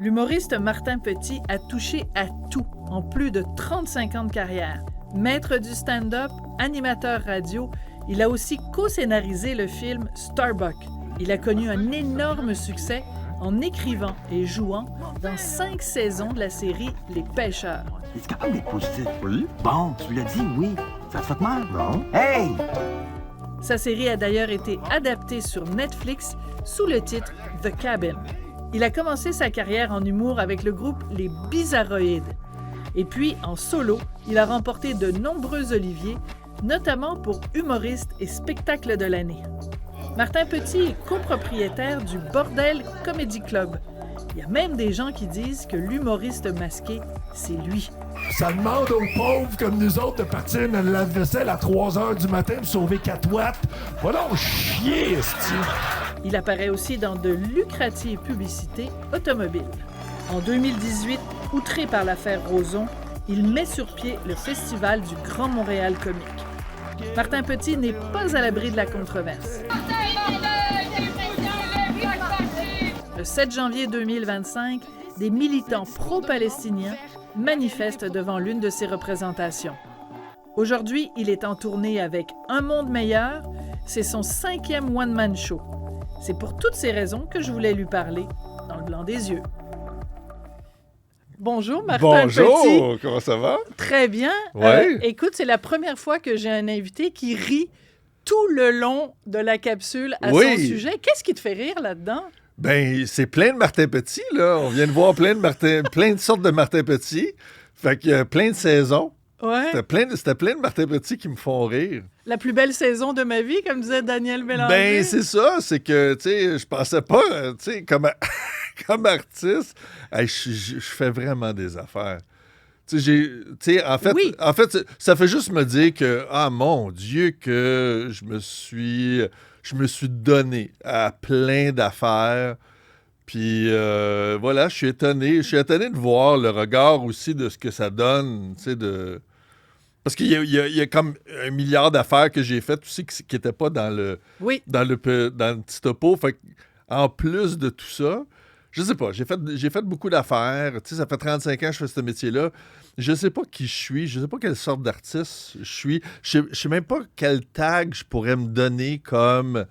L'humoriste Martin Petit a touché à tout en plus de 35 ans de carrière. Maître du stand-up, animateur radio, il a aussi co-scénarisé le film Starbuck. Il a connu un énorme succès en écrivant et jouant dans 5 saisons de la série Les Pêcheurs. Es-tu capable d'être positif? Oui. Bon, tu l'as dit, oui. Ça te fait mal? Non. Hey! Sa série a d'ailleurs été adaptée sur Netflix sous le titre The Cabin. Il a commencé sa carrière en humour avec le groupe Les Bizarroïdes. Et puis, en solo, il a remporté de nombreux Oliviers, notamment pour humoriste et spectacle de l'année. Martin Petit est copropriétaire du Bordel Comedy Club. Il y a même des gens qui disent que l'humoriste masqué, c'est lui. Ça demande aux pauvres comme nous autres de partir dans le lave-vaisselle à 3 heures du matin pour sauver 4 watts. Va donc chier, esti! Il apparaît aussi dans de lucratives publicités automobiles. En 2018, outré par l'affaire Roson, il met sur pied le Festival du Grand Montréal Comique. Martin Petit n'est pas à l'abri de la controverse. Le 7 janvier 2025, des militants pro-palestiniens manifestent devant l'une de ses représentations. Aujourd'hui, il est en tournée avec Un monde meilleur. C'est son 5e one-man show. C'est pour toutes ces raisons que je voulais lui parler dans le blanc des yeux. Bonjour, Martin Petit. Bonjour, comment ça va? Très bien. Ouais. Écoute, c'est la première fois que j'ai un invité qui rit tout le long de la capsule à son sujet. Qu'est-ce qui te fait rire là-dedans? Ben, c'est plein de Martin Petit, là. On vient de voir plein de sortes de Martin Petit. Fait qu'il y a plein de saisons. Ouais. C'était plein de Martin Petit qui me font rire. La plus belle saison de ma vie, comme disait Daniel Bélanger. Ben, c'est ça. C'est que, tu sais, je pensais pas, tu sais, comme artiste, hey, je fais vraiment des affaires. Tu sais, en fait, ça fait juste me dire que, ah, mon Dieu, que je me suis donné à plein d'affaires. Puis voilà, je suis étonné de voir le regard aussi de ce que ça donne, tu sais, parce qu'il y a comme 1 milliard d'affaires que j'ai faites aussi qui n'étaient pas dans le petit topo. Fait en plus de tout ça, je sais pas, j'ai fait beaucoup d'affaires. Tu sais, ça fait 35 ans que je fais ce métier-là. Je sais pas qui je suis, je sais pas quelle sorte d'artiste je suis. Je sais même pas quel tag je pourrais me donner comme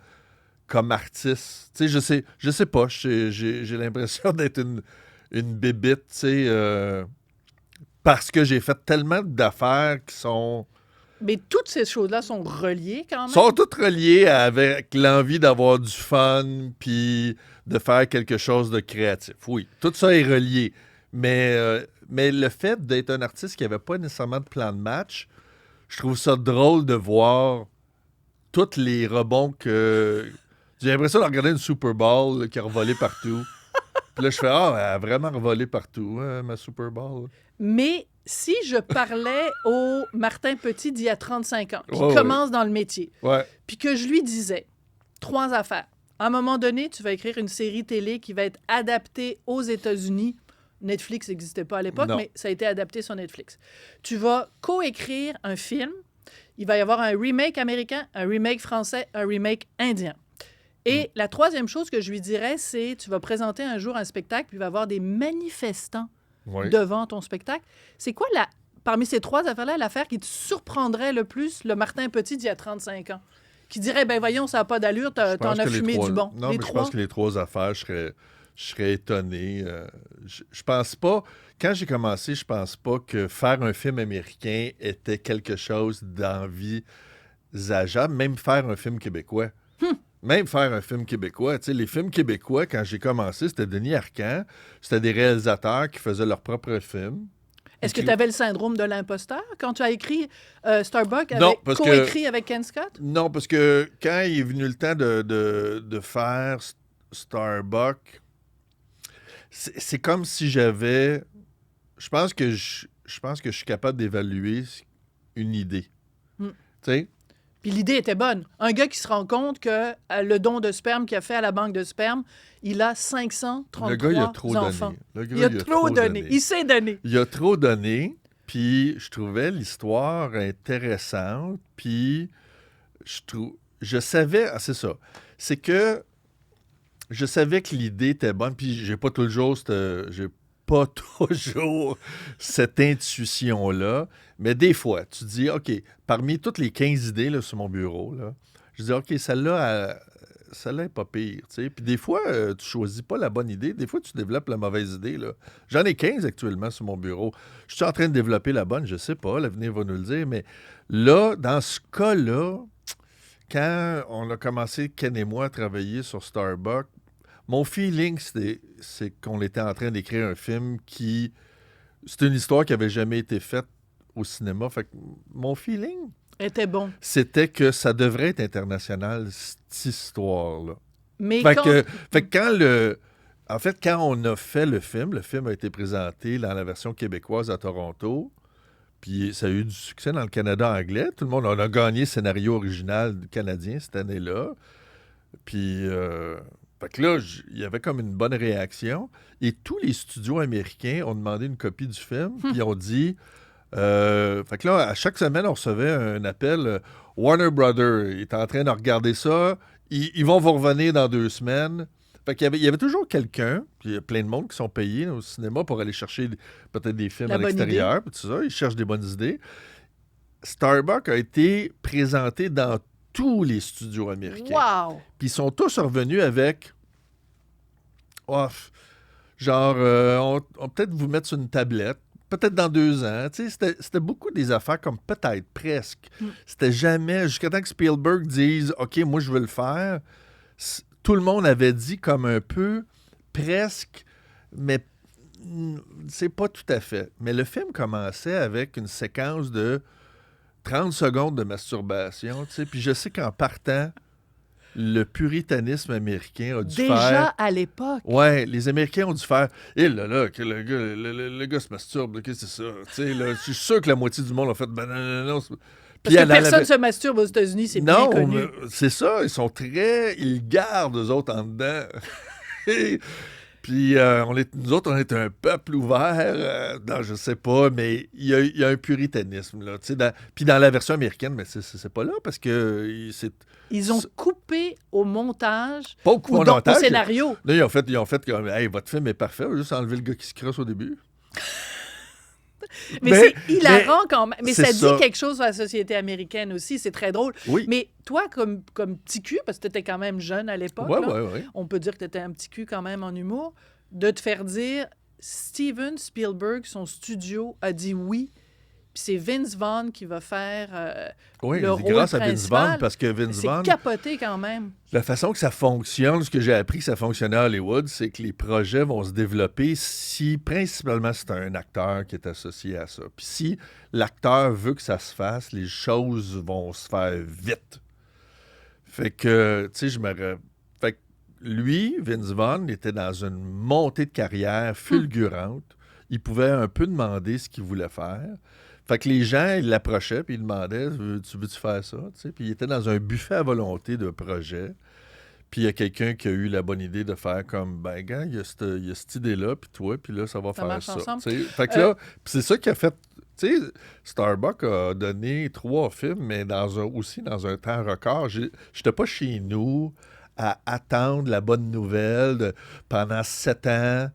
artiste. Tu sais, je sais pas. J'ai l'impression d'être une bébite, tu sais, parce que j'ai fait tellement d'affaires qui sont... Mais toutes ces choses-là sont reliées quand même. Sont toutes reliées avec l'envie d'avoir du fun puis de faire quelque chose de créatif. Oui, tout ça est relié. Mais le fait d'être un artiste qui n'avait pas nécessairement de plan de match, je trouve ça drôle de voir tous les rebonds que... J'ai l'impression de regarder une Super Bowl là, qui a revolé partout. Puis là, je fais « Ah, elle a vraiment revolé partout, hein, ma Super Bowl. » Mais si je parlais au Martin Petit d'il y a 35 ans, qui commence dans le métier, puis que je lui disais 3 affaires. À un moment donné, tu vas écrire une série télé qui va être adaptée aux États-Unis. Netflix n'existait pas à l'époque, mais ça a été adapté sur Netflix. Tu vas coécrire un film. Il va y avoir un remake américain, un remake français, un remake indien. Et la 3e chose que je lui dirais, c'est tu vas présenter un jour un spectacle, puis il va y avoir des manifestants devant ton spectacle. C'est quoi, parmi ces 3 affaires-là, l'affaire qui te surprendrait le plus, le Martin Petit d'il y a 35 ans? Qui dirait, ben voyons, ça n'a pas d'allure, t'en as fumé du bon. Non, mais je pense que les 3 affaires, je serais étonné. Je pense pas... Quand j'ai commencé, je pense pas que faire un film américain était quelque chose d'envisageable, même faire un film québécois. Même faire un film québécois. Tu sais, les films québécois, quand j'ai commencé, c'était Denis Arcand. C'était des réalisateurs qui faisaient leurs propres films. Est-ce que tu avais le syndrome de l'imposteur quand tu as écrit Starbuck, coécrit avec Ken Scott? Non, parce que quand il est venu le temps de faire Starbuck, c'est comme si j'avais... Je pense que je suis capable d'évaluer une idée. Tu sais? Puis l'idée était bonne. Un gars qui se rend compte que le don de sperme qu'il a fait à la banque de sperme, il a 533 Le gars, il a trop enfants. donné. Il a trop donné. Il s'est donné. Il a trop donné, puis je trouvais l'histoire intéressante, puis je savais... Ah, c'est ça. C'est que je savais que l'idée était bonne, puis j'ai pas toujours cette intuition-là, mais des fois, tu dis, OK, parmi toutes les 15 idées là, sur mon bureau, là, je dis, OK, celle-là n'est pas pire. Puis des fois, tu choisis pas la bonne idée. Des fois, tu développes la mauvaise idée. Là. J'en ai 15 actuellement sur mon bureau. Je suis en train de développer la bonne, je sais pas, l'avenir va nous le dire, mais là, dans ce cas-là, quand on a commencé, Ken et moi, à travailler sur Starbucks, mon feeling, c'est qu'on était en train d'écrire un film qui... C'est une histoire qui n'avait jamais été faite au cinéma. Fait que mon feeling... était bon. C'était que ça devrait être international, cette histoire-là. Mais quand on a fait le film a été présenté dans la version québécoise à Toronto, puis ça a eu du succès dans le Canada anglais. Tout le monde a gagné scénario original canadien cette année-là. Puis... fait que là, il y avait comme une bonne réaction. Et tous les studios américains ont demandé une copie du film, puis ont dit... fait que là, à chaque semaine, on recevait un appel. Warner Brothers est en train de regarder ça. Ils vont vous revenir dans 2 semaines. Fait qu'il y avait toujours quelqu'un, puis il y a plein de monde qui sont payés au cinéma pour aller chercher peut-être des films à l'extérieur, puis tout ça. Ils cherchent des bonnes idées. Starbucks a été présenté dans tous les studios américains. Wow! Puis ils sont tous revenus avec... on peut-être vous mettre sur une tablette, peut-être dans 2 ans. Tu sais, c'était beaucoup des affaires comme peut-être, presque. C'était jamais... Jusqu'à temps que Spielberg dise « OK, moi, je veux le faire », tout le monde avait dit comme un peu, presque, mais c'est pas tout à fait. Mais le film commençait avec une séquence de 30 secondes de masturbation, tu sais, puis je sais qu'en partant, le puritanisme américain a dû faire... Déjà à l'époque? Ouais, les Américains ont dû faire... Et là, que le gars se masturbe, qu'est-ce que c'est ça? Tu sais, là, je suis sûr que la moitié du monde a fait... Ben non. Parce que personne ne se masturbe aux États-Unis, c'est bien connu. Non, c'est ça, ils sont très... Ils gardent, eux autres, en dedans. Puis nous autres, on est un peuple ouvert. Non, je sais pas, mais il y a un puritanisme. Là, puis dans la version américaine, mais c'est pas là parce que... Ils ont coupé au montage pas au montage, au scénario. Là, ils ont fait comme, hey, votre film est parfait, on va juste enlever le gars qui se crosse au début. Mais c'est hilarant quand même. Mais ça dit quelque chose sur la société américaine aussi. C'est très drôle. Oui. Mais toi, comme petit cul, parce que tu étais quand même jeune à l'époque, on peut dire que tu étais un petit cul quand même en humour, de te faire dire Steven Spielberg, son studio, a dit oui. Puis c'est Vince Vaughn qui va faire le rôle grâce à principal. Vince Vaughn, parce que Vince Vaughn... C'est capoté quand même. La façon que ça fonctionne, ce que j'ai appris que ça fonctionnait à Hollywood, c'est que les projets vont se développer principalement, c'est un acteur qui est associé à ça. Puis si l'acteur veut que ça se fasse, les choses vont se faire vite. Fait que, tu sais, Fait que lui, Vince Vaughn, était dans une montée de carrière fulgurante. Il pouvait un peu demander ce qu'il voulait faire. Fait que les gens, ils l'approchaient puis ils demandaient « Tu veux-tu faire ça? » Puis il était dans un buffet à volonté de projet. Puis il y a quelqu'un qui a eu la bonne idée de faire comme « Ben, gars, il y a cette idée-là, puis toi, puis là, ça va faire ça. » Fait que là, c'est ça qui a fait... Tu sais, Starbucks a donné 3 films, mais aussi dans un temps record. J'étais pas chez nous à attendre la bonne nouvelle pendant 7 ans.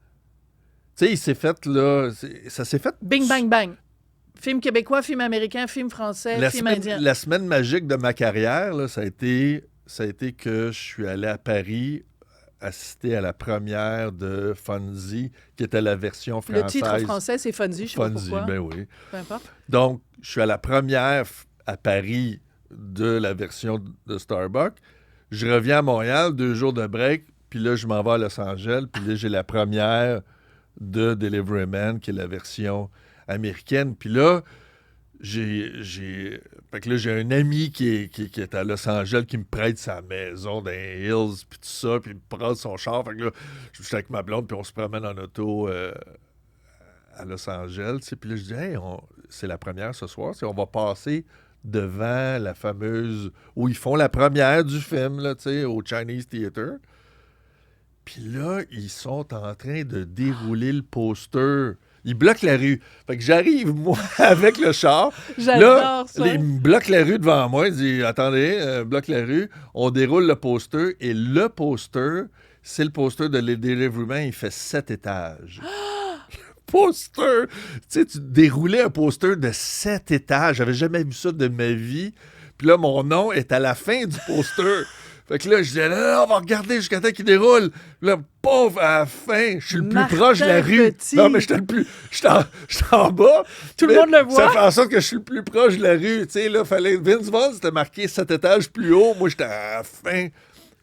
Tu sais, il s'est fait, là... Ça s'est fait... Bing, bang, bang. Film québécois, film américain, film français, film indien. La semaine magique de ma carrière, là, ça a été que je suis allé à Paris assister à la première de Fonzie, qui était la version française. Le titre français, c'est Fonzie, je sais pas pourquoi. Ben oui. Peu importe. Donc, je suis à la première à Paris de la version de Starbucks. Je reviens à Montréal, 2 jours de break, puis là, je m'en vais à Los Angeles, puis là, j'ai la première de Delivery Man, qui est la version américaine. Puis là, j'ai un ami qui est à Los Angeles qui me prête sa maison dans les Hills, puis tout ça, puis il me prête son char. Fait que là, je suis avec ma blonde, puis on se promène en auto à Los Angeles. Puis là, je dis, hey, c'est la première ce soir. On va passer devant la fameuse... où ils font la première du film, là, au Chinese Theater. Puis là, ils sont en train de dérouler le poster. Ils bloquent la rue. Fait que j'arrive, moi, avec le char. J'adore ça. Ils me bloquent la rue devant moi. Ils disent, attendez, bloque la rue. On déroule le poster. Et le poster, c'est le poster de Les Deliveryman, il fait 7 étages. Poster! Tu sais, tu déroulais un poster de 7 étages. J'avais jamais vu ça de ma vie. Puis là, mon nom est à la fin du poster. Fait que là, je disais, non, on va regarder jusqu'à temps qu'il déroule. Puis là, pauvre, à la fin, je suis le plus proche de la rue. Petit. Non, mais j'étais en bas. Tout le monde le voit. Ça fait en sorte que je suis le plus proche de la rue. Tu sais, là, fallait. Vince Vaughn, c'était marqué 7 étages plus haut. Moi, j'étais à la fin.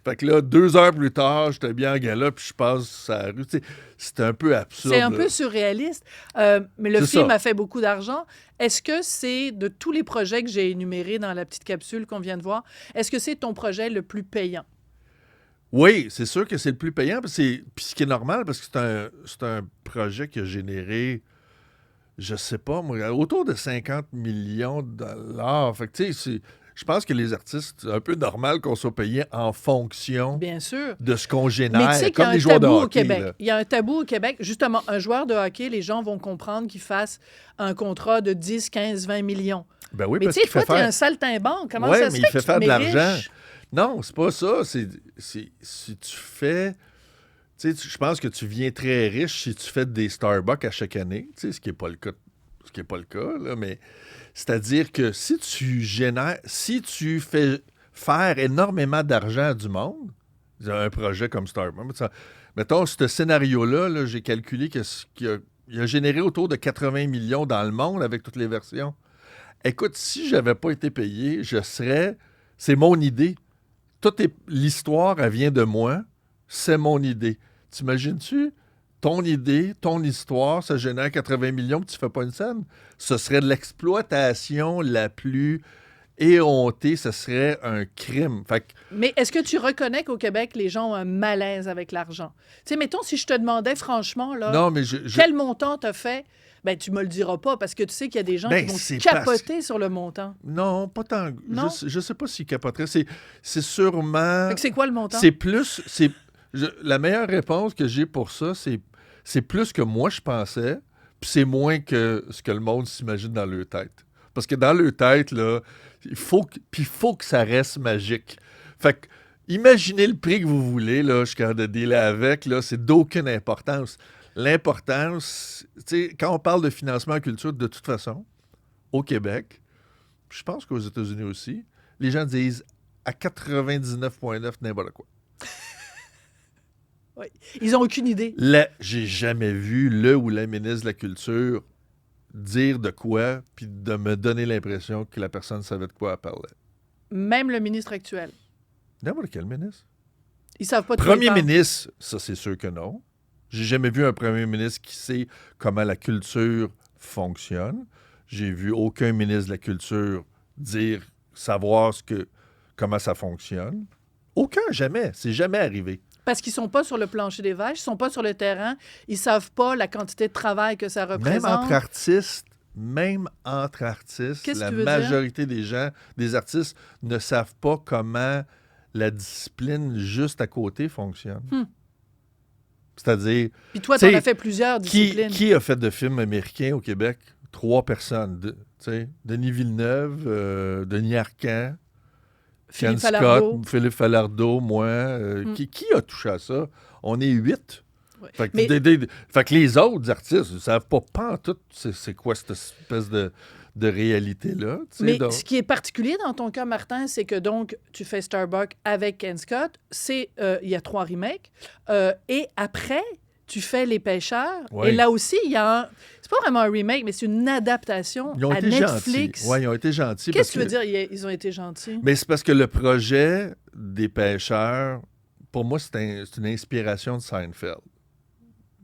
Fait que là, 2 heures plus tard, j'étais bien en gala, puis je passe à la rue. Tu sais, c'était un peu absurde. C'est un peu surréaliste. Mais le film a fait beaucoup d'argent. Est-ce que c'est, de tous les projets que j'ai énumérés dans la petite capsule qu'on vient de voir, est-ce que c'est ton projet le plus payant? Oui, c'est sûr que c'est le plus payant. Puis ce qui est normal, parce que c'est un projet qui a généré, je sais pas, moi, autour de 50 millions de dollars. Fait que, tu sais, je pense que les artistes, c'est un peu normal qu'on soit payé en fonction Bien sûr. de ce qu'on génère. Mais tu sais qu'il y a comme les un joueurs de tabou hockey, au Québec. là. Il y a un tabou au Québec. Justement, un joueur de hockey, les gens vont comprendre qu'il fasse un contrat de 10, 15, 20 millions. Ben oui, Mais parce tu sais, qu'il fait toi, t'es faire... un saltimbanque. Comment Ouais, ça se mais fait il fait que tu faire te de mets l'argent. riche? Non, c'est pas ça. Si tu fais... Tu sais, je pense que tu viens très riche si tu fais des Starbucks à chaque année, tu sais, ce qui n'est pas le cas, là, mais c'est-à-dire que si tu fais faire énormément d'argent à du monde, un projet comme Starbucks, mettons, ce scénario-là, là, j'ai calculé qu'il a généré autour de 80 millions dans le monde avec toutes les versions. Écoute, si je n'avais pas été payé, c'est mon idée. L'histoire, elle vient de moi. C'est mon idée. T'imagines-tu? Ton idée, ton histoire, ça génère 80 millions que tu ne fais pas une scène. Ce serait de l'exploitation la plus éhontée. Ce serait un crime. Fait que, Mais est-ce que tu reconnais qu'au Québec, les gens ont un malaise avec l'argent? Tu sais, mettons, si je te demandais franchement, là, non, mais quel montant t'as fait? Ben, tu me le diras pas parce que tu sais qu'il y a des gens qui vont capoter sur le montant. Non, pas tant. Non? Je sais pas s'ils capoteraient. C'est sûrement... Fait que c'est quoi le montant? C'est plus... La meilleure réponse que j'ai pour ça, c'est plus que moi je pensais, puis c'est moins que ce que le monde s'imagine dans leur tête. Parce que dans leur tête, là, il faut que ça reste magique. Fait que, imaginez le prix que vous voulez, là, je suis capable de dealer avec, là, c'est d'aucune importance. L'importance, tu sais, quand on parle de financement en culture, de toute façon, au Québec, je pense qu'aux États-Unis aussi, les gens disent à 99,9 n'importe quoi. Oui. Ils n'ont aucune idée. J'ai jamais vu le ou la ministre de la Culture dire de quoi, puis de me donner l'impression que la personne savait de quoi elle parlait. Même le ministre actuel. N'importe quel ministre. Ils savent pas de quoi ils Premier parlent. ministre, ça c'est sûr que non. J'ai jamais vu un premier ministre qui sait comment la culture fonctionne. J'ai vu aucun ministre de la Culture savoir comment ça fonctionne. Aucun, jamais. C'est jamais arrivé. Parce qu'ils sont pas sur le plancher des vaches, ils sont pas sur le terrain, ils savent pas la quantité de travail que ça représente. Même entre artistes, Qu'est-ce que la tu veux dire? majorité des artistes ne savent pas comment la discipline juste à côté fonctionne. C'est-à-dire... Puis toi, tu en as fait plusieurs disciplines. Qui a fait de films américains au Québec? 3 personnes. Denis Villeneuve, Denis Arcand, Ken Scott, Philippe Falardeau, moi. Qui a touché à ça? On est 8. Ouais. Fait que les autres artistes ne savent pas pantoute c'est quoi cette espèce de réalité-là. Mais ce qui est particulier dans ton cas, Martin, c'est que donc tu fais Starbucks avec Ken Scott. Il y a 3 remakes. Et après, tu fais Les Pêcheurs. Oui. Et là aussi, il y a c'est pas vraiment un remake, mais c'est une adaptation à Netflix. Oui, ils ont été gentils. Qu'est-ce que tu veux dire, ils ont été gentils? Mais c'est parce que le projet des Pêcheurs, pour moi, c'est une inspiration de Seinfeld.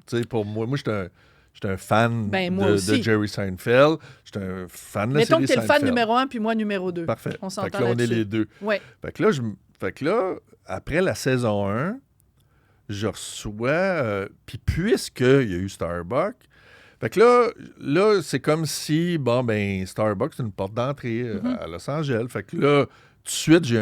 Tu sais, pour moi j'étais un fan de Jerry Seinfeld. J'étais un fan de la série Seinfeld. Mettons que tu es le fan numéro 1 puis moi numéro 2. Parfait. On s'entend fait que là, on est les deux. Ouais. Fait que là, après la saison 1, je reçois... puis puisqu'il y a eu Starbucks, fait que là c'est comme si, Starbucks, c'est une porte d'entrée à Los Angeles. Fait que là, tout de suite, j'ai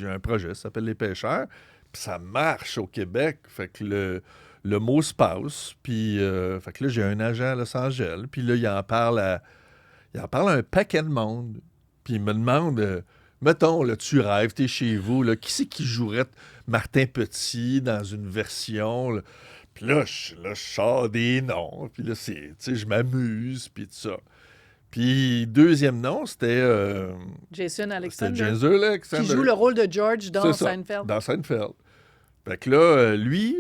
un projet, ça s'appelle Les Pêcheurs. Puis ça marche au Québec. Fait que le mot se passe. Puis, fait que là, j'ai un agent à Los Angeles. Puis là, il en parle à un paquet de monde. Puis il me demande, mettons, là, tu rêves, t'es chez vous, là, qui c'est qui jouerait Martin Petit dans une version, là? Puis là, je sors des noms, puis là, je m'amuse, puis tout ça. Puis, deuxième nom, c'était... Jason Alexander. C'était Jason Alexander. Qui joue le rôle de George dans Seinfeld. Dans Seinfeld. Fait que là, lui,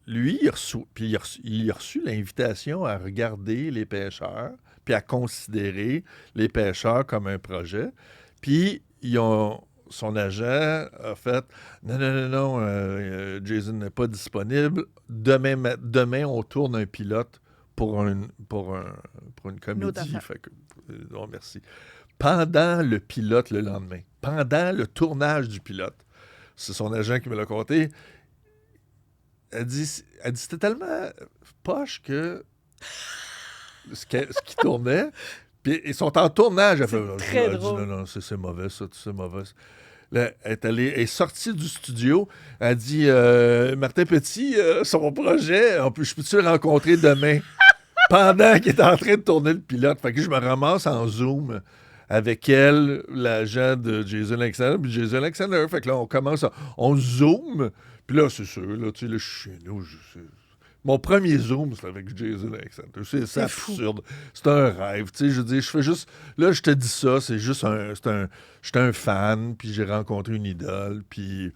il a reçu l'invitation à regarder Les Pêcheurs, puis à considérer Les Pêcheurs comme un projet. Puis, son agent a fait « Non, Jason n'est pas disponible. Demain, on tourne un pilote pour une comédie. » Fait que, non, merci. Pendant le pilote le lendemain, pendant le tournage du pilote, c'est son agent qui me l'a conté, elle dit c'était tellement poche que ce qui tournait, puis ils sont en tournage. Elle dit non, c'est mauvais ça, c'est mauvais. Là, elle est sortie du studio, elle a dit Martin Petit, son projet, je peux-tu le rencontrer demain? Pendant qu'il est en train de tourner le pilote. Fait que je me ramasse en Zoom avec elle, l'agent de Jason Alexander, puis Jason Alexander. Fait que là, on zoom, puis là, c'est sûr, là, tu sais, là, je suis chez nous, mon premier Zoom, c'est avec Jason Alexander. C'est absurde. C'est un rêve. Tu sais, je veux dire, je fais juste... Là, je te dis ça, c'est juste j'étais un fan, puis j'ai rencontré une idole, puis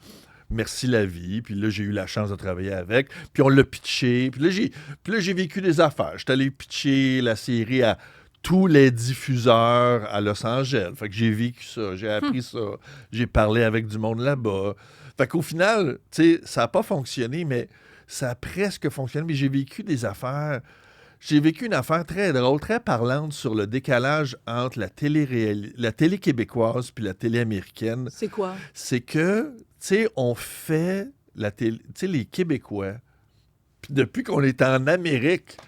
merci la vie. Puis là, j'ai eu la chance de travailler avec. Puis on l'a pitché. Puis là, j'ai vécu des affaires. J'étais allé pitcher la série à tous les diffuseurs à Los Angeles. Fait que j'ai vécu ça, j'ai appris ça. J'ai parlé avec du monde là-bas. Fait qu'au final, tu sais, ça n'a pas fonctionné, mais... ça a presque fonctionné, mais j'ai vécu des affaires. J'ai vécu une affaire très drôle, très parlante sur le décalage entre la télé québécoise puis la télé américaine. C'est quoi? C'est que, tu sais, on fait la télé, tu sais, les Québécois, puis depuis qu'on est en Amérique,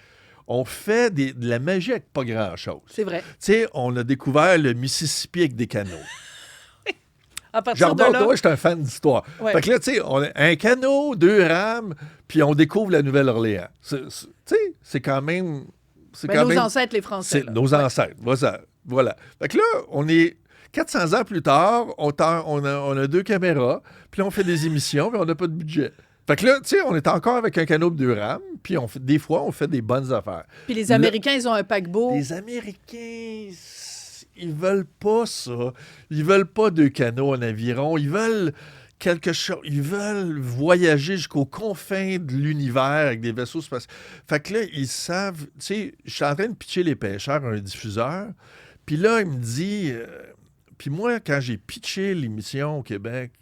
on fait de la magie avec pas grand-chose. C'est vrai. Tu sais, on a découvert le Mississippi avec des canaux. À partir de là... Moi, je suis un fan d'histoire. Ouais. Fait que là, tu sais, on a un canot, 2 rames, puis on découvre la Nouvelle-Orléans. Tu sais, c'est quand même... nos ancêtres, les Français. Nos ancêtres, voilà. Fait que là, on est 400 ans plus tard, on a 2 caméras, puis on fait des émissions, puis on n'a pas de budget. Fait que là, tu sais, on est encore avec un canot de 2 rames, puis des fois, on fait des bonnes affaires. Puis les Américains, ils ont un paquebot. Les Américains... ils veulent pas ça. Ils veulent pas 2 canots en aviron. Ils veulent quelque chose. Ils veulent voyager jusqu'aux confins de l'univers avec des vaisseaux spatiaux. Fait que là, ils savent... Tu sais, je suis en train de pitcher Les Pêcheurs à un diffuseur. Puis là, il me dit... puis moi, quand j'ai pitché l'émission au Québec,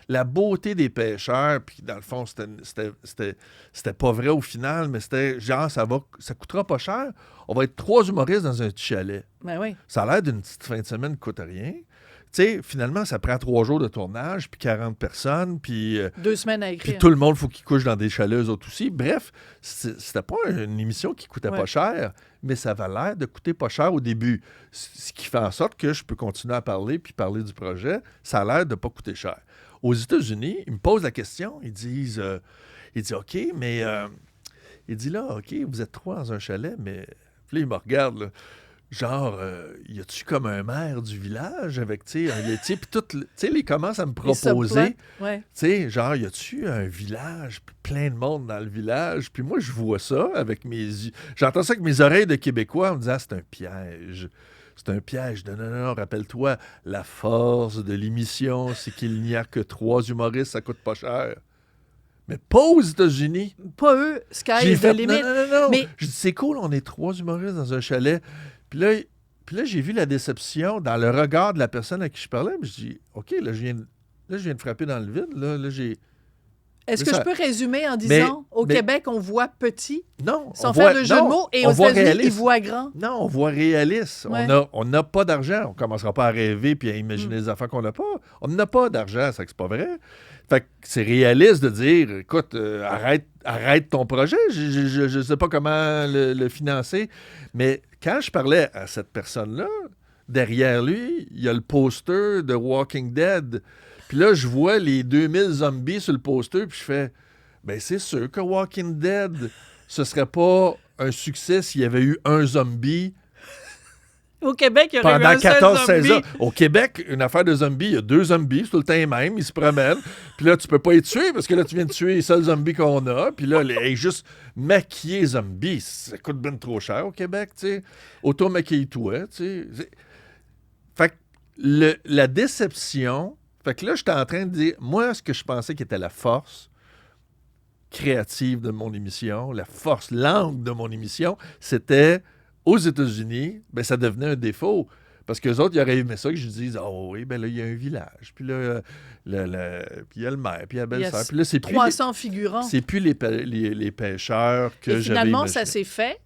la beauté des Pêcheurs, puis dans le fond, c'était pas vrai au final, mais c'était genre, ça coûtera pas cher. On va être 3 humoristes dans un petit chalet. Ben oui. Ça a l'air d'une petite fin de semaine qui coûte rien. Tu sais, finalement, ça prend 3 jours de tournage, puis 40 personnes, puis... 2 semaines à écrire. Puis tout le monde, il faut qu'ils couchent dans des chalets, eux autres aussi. Bref, c'était pas une émission qui coûtait pas cher, mais ça avait l'air de coûter pas cher au début. Ce qui fait en sorte que je peux continuer à parler, puis parler du projet. Ça a l'air de pas coûter cher. Aux États-Unis, ils me posent la question, ils disent OK, mais... il dit là, OK, vous êtes 3 dans un chalet, mais... Puis là, il me regarde, là. Genre, y a-tu comme un maire du village avec, tu sais, un laitier? Puis tout, tu sais, ils commencent à me proposer, tu sais, genre, y a-tu un village, puis plein de monde dans le village? Puis moi, je vois ça avec mes yeux. J'entends ça avec mes oreilles de Québécois en me disant, c'est un piège. C'est un piège. Non, rappelle-toi, la force de l'émission, c'est qu'il n'y a que 3 humoristes, ça coûte pas cher. Mais pas aux États-Unis. Pas eux, sky is the limit. Non. Mais... Je dis, c'est cool, on est 3 humoristes dans un chalet. Puis là, j'ai vu la déception dans le regard de la personne à qui je parlais. Puis je dis, OK, là, je viens de frapper dans le vide. Là, j'ai... Est-ce que je peux résumer en disant, au Québec, on voit petit, non, sans faire de jeu de mots, et aux États-Unis, ils voient grand? Non, on voit réaliste. Ouais. On n'a pas d'argent. On ne commencera pas à rêver puis à imaginer des affaires qu'on n'a pas. On n'a pas d'argent, ça c'est pas vrai. Fait que c'est réaliste de dire, écoute, arrête ton projet. Je ne sais pas comment le financer. Mais quand je parlais à cette personne-là, derrière lui, il y a le poster de Walking Dead. Puis là, je vois les 2000 zombies sur le poster, puis je fais, ben c'est sûr que Walking Dead, ce serait pas un succès s'il y avait eu un zombie Au Québec, il y aurait eu pendant un seul 14 zombie. saisons. Au Québec, une affaire de zombies, il y a 2 zombies, c'est tout le temps les mêmes, ils se promènent. Puis là, tu peux pas les tuer parce que là, tu viens de tuer les seuls zombies qu'on a. Puis là, juste maquiller zombies, ça coûte bien trop cher au Québec, tu sais. Auto-maquille-toi, tu sais. Fait que la déception... Fait que là, j'étais en train de dire, moi, ce que je pensais qui était la force créative de mon émission, la force langue de mon émission, c'était... Aux États-Unis, ben, ça devenait un défaut. Parce qu'eux autres, ils auraient aimé ça que je dise, oh oui, ben là, il y a un village. Puis là, puis il y a le maire, puis il y a la belle-sœur. Puis là, c'est plus 300 figurants. C'est plus les pêcheurs que j'avais finalement, imaginé. ça s'est fait,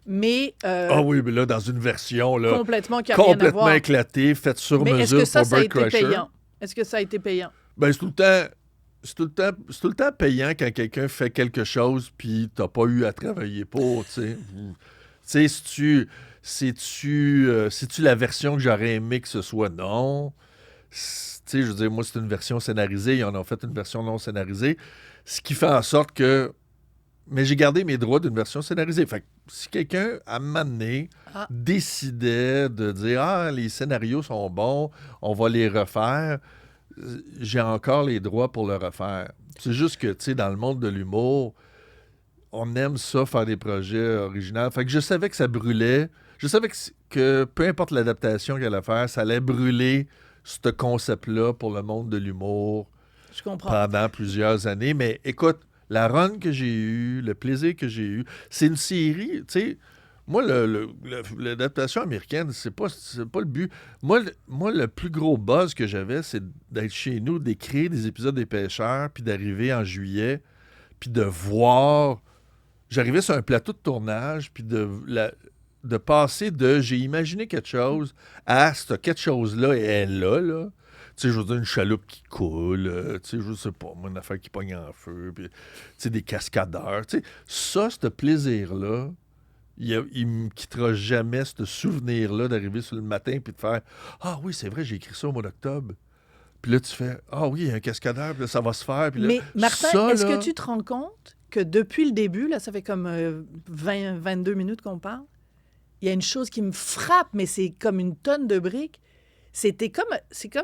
mais... Ah oui, mais là, dans une version là, complètement qui a rien à voir. éclatée, faite sur mais mesure est-ce que pour ça a Bird été Crusher. payant? Est-ce que ça a été payant? Ben, c'est tout le temps payant quand quelqu'un fait quelque chose puis t'as pas eu à travailler pour, tu sais. Tu sais, c'est-tu la version que j'aurais aimé que ce soit? Non. Tu sais, je veux dire, moi, c'est une version scénarisée. Ils en ont fait une version non scénarisée. Ce qui fait en sorte que... Mais j'ai gardé mes droits d'une version scénarisée. Fait que si quelqu'un, à un moment donné, décidait de dire « Ah, les scénarios sont bons, on va les refaire », j'ai encore les droits pour le refaire. C'est juste que, tu sais, dans le monde de l'humour... On aime ça, faire des projets originaux. Fait que je savais que ça brûlait. Je savais que peu importe l'adaptation qu'il allait faire, ça allait brûler ce concept-là pour le monde de l'humour. Je comprends. Pendant plusieurs années. Mais écoute, la run que j'ai eue, le plaisir que j'ai eu, c'est une série, tu sais... Moi, l'adaptation américaine, c'est pas le but. Moi, le plus gros buzz que j'avais, c'est d'être chez nous, d'écrire des épisodes des Pêcheurs, puis d'arriver en juillet, puis de voir... J'arrivais sur un plateau de tournage, puis de passer de « j'ai imaginé quelque chose » à « ce quelque chose-là est là, là. » Tu sais, je veux dire, une chaloupe qui coule, tu sais, je sais pas, moi, une affaire qui pogne en feu, puis, tu sais, des cascadeurs. Tu sais, ça, ce plaisir-là, il me quittera jamais, ce souvenir-là d'arriver sur le matin puis de faire « Ah oui, c'est vrai, j'ai écrit ça au mois d'octobre. » Puis là, tu fais « Ah oui, il y a un cascadeur, puis là, ça va se faire. » Mais Martin, est-ce que tu te rends compte que depuis le début, là, ça fait comme 22 minutes qu'on parle, il y a une chose qui me frappe, mais c'est comme une tonne de briques. C'est comme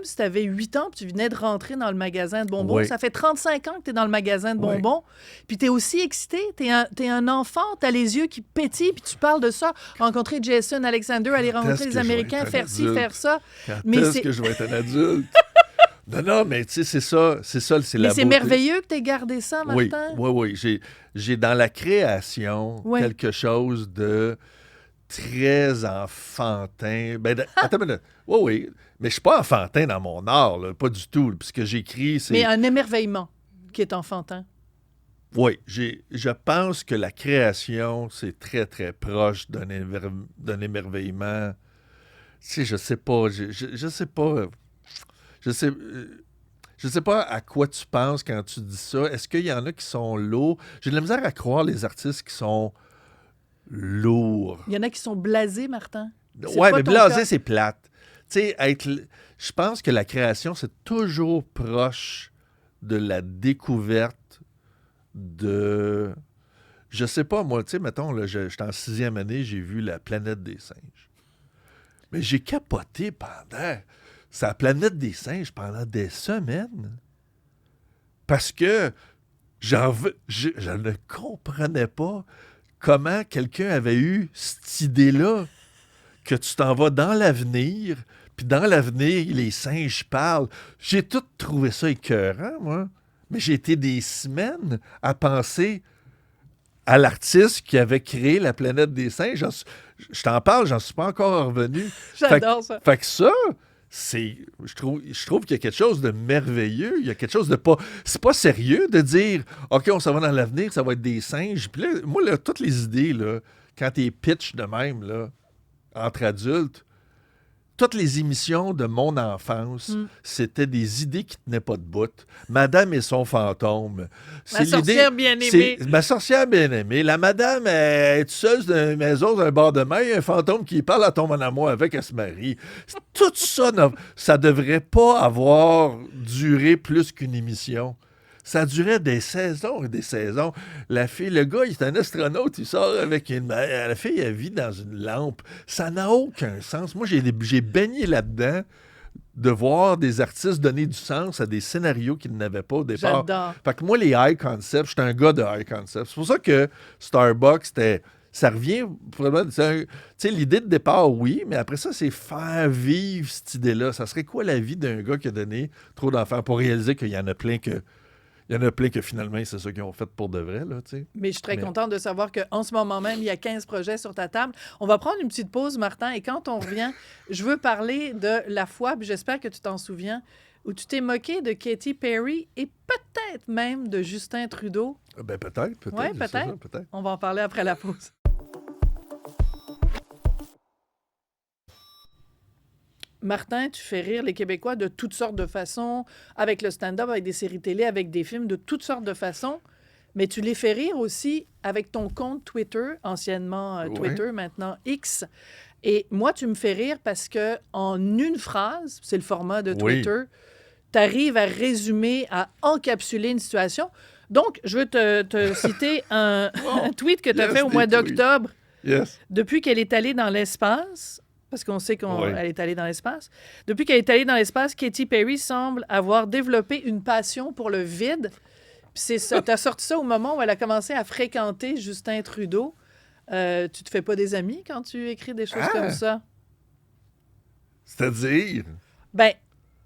si tu avais 8 ans puis tu venais de rentrer dans le magasin de bonbons. Oui. Ça fait 35 ans que tu es dans le magasin de bonbons. Puis tu es aussi excité. Tu es un enfant. Tu as les yeux qui pétillent puis tu parles de ça. Rencontrer Jason Alexander, aller rencontrer les Américains, faire ci, faire ça. Mais est-ce que je vais être un adulte? Non, mais tu sais, c'est ça, c'est la beauté. Mais c'est merveilleux que tu aies gardé ça, Martin. Oui. J'ai dans la création quelque chose de très enfantin. Attends une minute. Oui. Mais je suis pas enfantin dans mon art, là, pas du tout. Puis ce que j'écris, c'est... Mais un émerveillement qui est enfantin. Oui, je pense que la création, c'est très, très proche d'un émerveillement. Tu sais, je sais pas. Je sais pas... Je sais pas à quoi tu penses quand tu dis ça. Est-ce qu'il y en a qui sont lourds? J'ai de la misère à croire les artistes qui sont lourds. Il y en a qui sont blasés, Martin. Oui, mais blasé, c'est plate. Tu sais, je pense que la création, c'est toujours proche de la découverte de... Je sais pas, moi, tu sais, mettons, j'étais en 6e année, j'ai vu La planète des singes. Mais j'ai capoté pendant... C'est La planète des singes pendant des semaines. Parce que je ne comprenais pas comment quelqu'un avait eu cette idée-là que tu t'en vas dans l'avenir, puis dans l'avenir, les singes parlent. J'ai tout trouvé ça écœurant, moi. Mais j'ai été des semaines à penser à l'artiste qui avait créé La planète des singes. Je t'en parle, j'en suis pas encore revenu. J'adore ça. Fait que ça... Je trouve qu'il y a quelque chose de merveilleux. Il y a quelque chose de pas... C'est pas sérieux de dire « OK, on s'en va dans l'avenir, ça va être des singes. » Puis là, moi, là, toutes les idées, là, quand t'es pitch de même, là, entre adultes, toutes les émissions de mon enfance, c'était des idées qui tenaient pas de bout. Madame et son fantôme. Ma sorcière bien-aimée. Ma sorcière bien-aimée. La madame est seule dans une maison, dans un bord de mer, il y a un fantôme qui parle, elle tombe en amour avec, elle se marie. Tout ça, ça devrait pas avoir duré plus qu'une émission. Ça durait des saisons et des saisons. La fille, le gars, il est un astronaute, il sort avec la fille, elle vit dans une lampe. Ça n'a aucun sens. Moi, j'ai baigné là-dedans de voir des artistes donner du sens à des scénarios qu'ils n'avaient pas au départ. J'adore. Fait que moi, les high concepts, j'étais un gars de high concepts. C'est pour ça que Starbucks, ça revient, tu sais, l'idée de départ, oui, mais après ça, c'est faire vivre cette idée-là. Ça serait quoi la vie d'un gars qui a donné trop d'enfants pour réaliser qu'il y en a plein que finalement, c'est ça qu'ils ont fait pour de vrai, là, tu sais. Mais je suis très contente de savoir qu'en ce moment même, il y a 15 projets sur ta table. On va prendre une petite pause, Martin, et quand on revient, je veux parler de la fois, puis j'espère que tu t'en souviens, où tu t'es moqué de Katy Perry et peut-être même de Justin Trudeau. Ben peut-être. Oui, peut-être. On va en parler après la pause. Martin, tu fais rire les Québécois de toutes sortes de façons, avec le stand-up, avec des séries télé, avec des films, de toutes sortes de façons. Mais tu les fais rire aussi avec ton compte Twitter, anciennement Twitter, maintenant X. Et moi, tu me fais rire parce que en une phrase, c'est le format de Twitter, tu arrives à résumer, à encapsuler une situation. Donc, je veux te citer un tweet que tu as fait au mois d'octobre. Yes. Depuis qu'elle est allée dans l'espace, parce qu'on sait qu'elle est allée dans l'espace, depuis qu'elle est allée dans l'espace, Katy Perry semble avoir développé une passion pour le vide. Puis tu as sorti ça au moment où elle a commencé à fréquenter Justin Trudeau. Tu te fais pas des amis quand tu écris des choses comme ça? C'est-à-dire? Ben,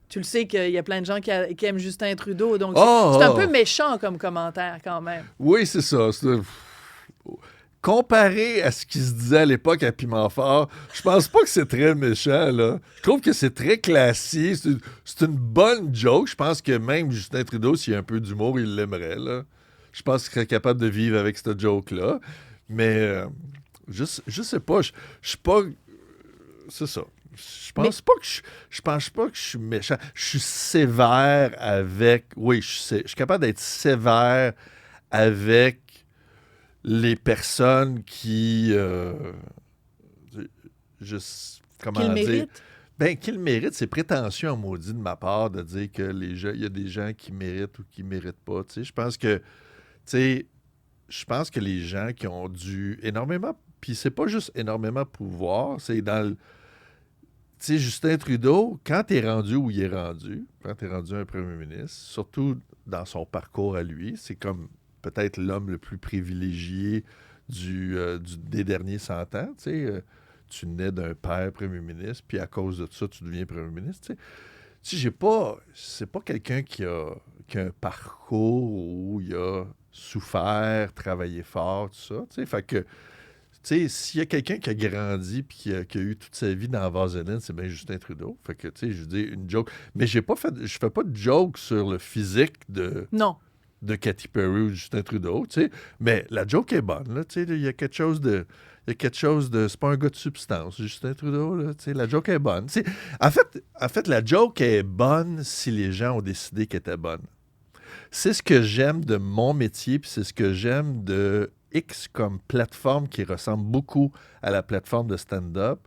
tu le sais qu'il y a plein de gens qui aiment Justin Trudeau, donc c'est un peu méchant comme commentaire quand même. Oui, c'est ça. Comparé à ce qui se disait à l'époque à Piment Fort, je pense pas que c'est très méchant, là. Je trouve que c'est très classique. C'est une bonne joke. Je pense que même Justin Trudeau, s'il y a un peu d'humour, il l'aimerait, là. Je pense qu'il serait capable de vivre avec cette joke-là. Mais je sais pas. Je suis pas... C'est ça. Je pense pas que je suis méchant. Je suis sévère avec... Oui, je suis capable d'être sévère avec les personnes qui... comment qu'ils dire? méritent? Ben, qu'ils méritent. C'est prétentieux en maudit de ma part de dire que il y a des gens qui méritent ou qui méritent pas. Tu sais, je pense que les gens qui ont dû énormément... Puis c'est pas juste énormément pouvoir, c'est dans le... Tu sais, Justin Trudeau, quand t'es rendu où il est rendu, quand t'es rendu un premier ministre, surtout dans son parcours à lui, c'est comme peut-être l'homme le plus privilégié des derniers 100 ans. Tu sais, tu nais d'un père premier ministre, puis à cause de ça, tu deviens premier ministre. Tu sais, c'est pas quelqu'un qui a un parcours où il a souffert, travaillé fort, tout ça. Tu sais, fait que, tu sais, s'il y a quelqu'un qui a grandi puis qui a eu toute sa vie dans Vaseline, c'est bien Justin Trudeau. Fait que, tu sais, je dis une joke. Mais je fais pas de joke sur le physique de Katy Perry ou Justin Trudeau, tu sais. Mais la joke est bonne, là, tu sais. Il y a quelque chose de... C'est pas un gars de substance, Justin Trudeau, là, tu sais. La joke est bonne. Tu sais, en fait, la joke est bonne si les gens ont décidé qu'elle était bonne. C'est ce que j'aime de mon métier, puis c'est ce que j'aime de X comme plateforme qui ressemble beaucoup à la plateforme de stand-up.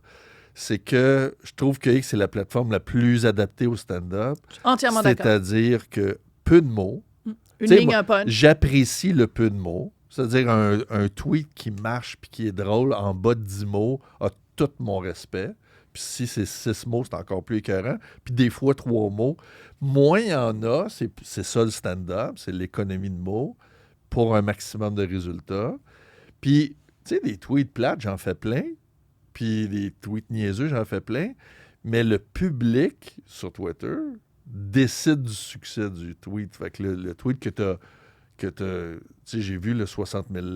C'est que je trouve que X est la plateforme la plus adaptée au stand-up. Entièrement d'accord. C'est-à-dire que peu de mots. Une ligne, un punch. J'apprécie le peu de mots. C'est-à-dire un tweet qui marche puis qui est drôle en bas de 10 mots a tout mon respect. Puis si c'est 6 mots, c'est encore plus écœurant. Puis des fois, 3 mots. Moins il y en a, c'est ça le stand-up, c'est l'économie de mots pour un maximum de résultats. Puis, tu sais, des tweets plates, j'en fais plein. Puis des tweets niaiseux, j'en fais plein. Mais le public sur Twitter décide du succès du tweet. Fait que le tweet que tu as... Tu sais, j'ai vu le 60 000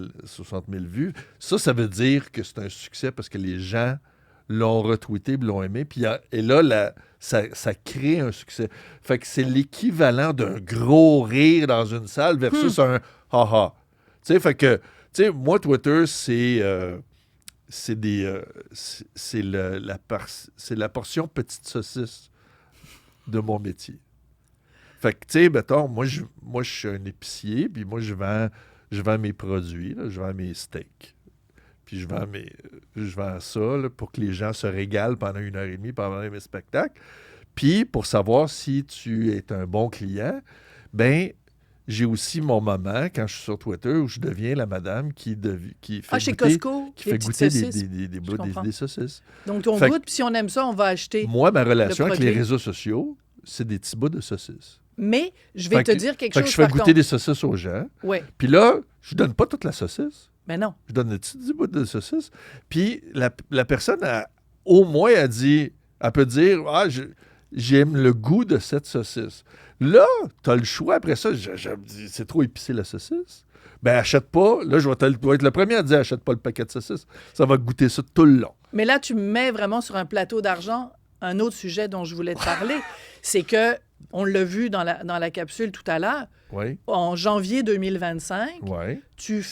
vues. Ça veut dire que c'est un succès parce que les gens l'ont retweeté, l'ont aimé. Puis, et là, ça crée un succès. Fait que c'est l'équivalent d'un gros rire dans une salle versus un ha-ha. Tu sais, fait que, tu sais, moi, Twitter, c'est la portion petite saucisse de mon métier. Fait que, tu sais, mettons, moi, je suis un épicier, puis moi, je vends mes produits, là, je vends mes steaks. Puis je vends ça là, pour que les gens se régalent pendant 1h30 pendant mes spectacles. Puis, pour savoir si tu es un bon client, ben j'ai aussi mon moment, quand je suis sur Twitter, où je deviens la madame qui fait chez goûter, Costco, qui fait goûter des saucisses. Donc, on goûte, puis si on aime ça, on va acheter. Moi, ma relation avec les réseaux sociaux, c'est des petits bouts de saucisses. Mais je vais te dire quelque chose. Je fais goûter des saucisses aux gens. Oui. Puis là, je donne pas toute la saucisse. Mais non. Je donne des petits bouts de saucisses. Puis la personne, au moins, elle peut dire « Ah, j'aime le goût de cette saucisse. » Là, tu as le choix. Après ça, je me dis « C'est trop épicé, la saucisse. » Ben, achète pas. Là, je vais être le premier à dire « Achète pas le paquet de saucisses. » Ça va goûter ça tout le long. Mais là, tu me mets vraiment sur un plateau d'argent un autre sujet dont je voulais te parler. C'est que, on l'a vu dans la capsule tout à l'heure, oui. En janvier 2025, oui. tu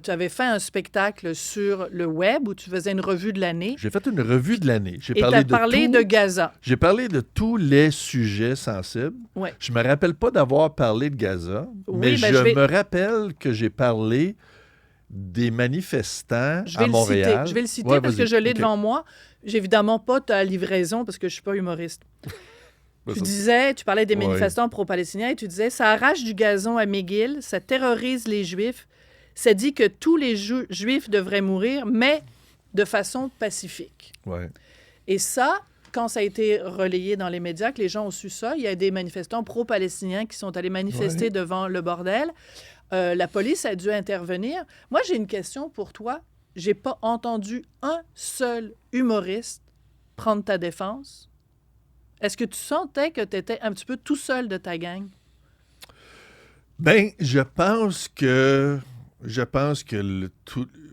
avais fait un spectacle sur le web où tu faisais une revue de l'année. J'ai fait une revue de l'année. Et tu as parlé de Gaza. J'ai parlé de tous les sujets sensibles. Ouais. Je me rappelle pas d'avoir parlé de Gaza, mais je me rappelle que j'ai parlé des manifestants à Montréal. Je vais le citer parce que je l'ai devant moi. J'ai évidemment pas ta livraison parce que je suis pas humoriste. Tu parlais des manifestants pro-palestiniens et tu disais « Ça arrache du gazon à McGill, ça terrorise les Juifs, ça dit que tous les Juifs devraient mourir, mais de façon pacifique. Ouais. » Et ça, quand ça a été relayé dans les médias, que les gens ont su ça, il y a des manifestants pro-palestiniens qui sont allés manifester devant le bordel. La police a dû intervenir. Moi, j'ai une question pour toi. J'ai pas entendu un seul humoriste prendre ta défense. Est-ce que tu sentais que tu étais un petit peu tout seul de ta gang? Bien, je pense que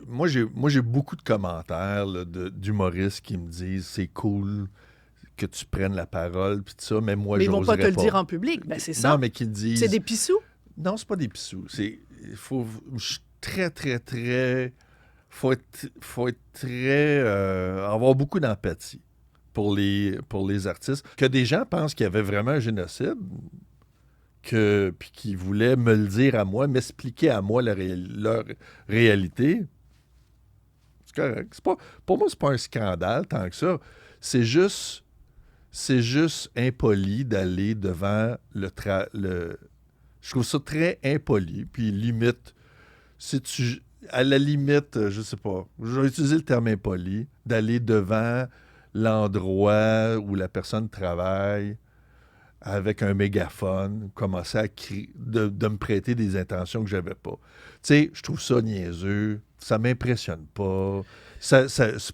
moi, j'ai beaucoup de commentaires là, d'humoristes qui me disent « C'est cool que tu prennes la parole, puis tout ça, mais moi, mais j'oserais pas. » Mais ils vont pas te le dire en public. Ben, c'est ça. Non, mais qu'ils disent... C'est des pissous? Non, c'est pas des pissous. Je suis très, très, très... Faut être très... avoir beaucoup d'empathie pour les artistes. Que des gens pensent qu'il y avait vraiment un génocide, puis qu'ils voulaient me le dire à moi, m'expliquer à moi leur réalité, c'est correct. Pour moi, c'est pas un scandale tant que ça. C'est juste impoli d'aller devant je trouve ça très impoli, puis limite, à la limite, je sais pas, je vais utiliser le terme impoli, d'aller devant l'endroit où la personne travaille avec un mégaphone, commencer à crier, de me prêter des intentions que j'avais pas. Tu sais, je trouve ça niaiseux, ça m'impressionne pas.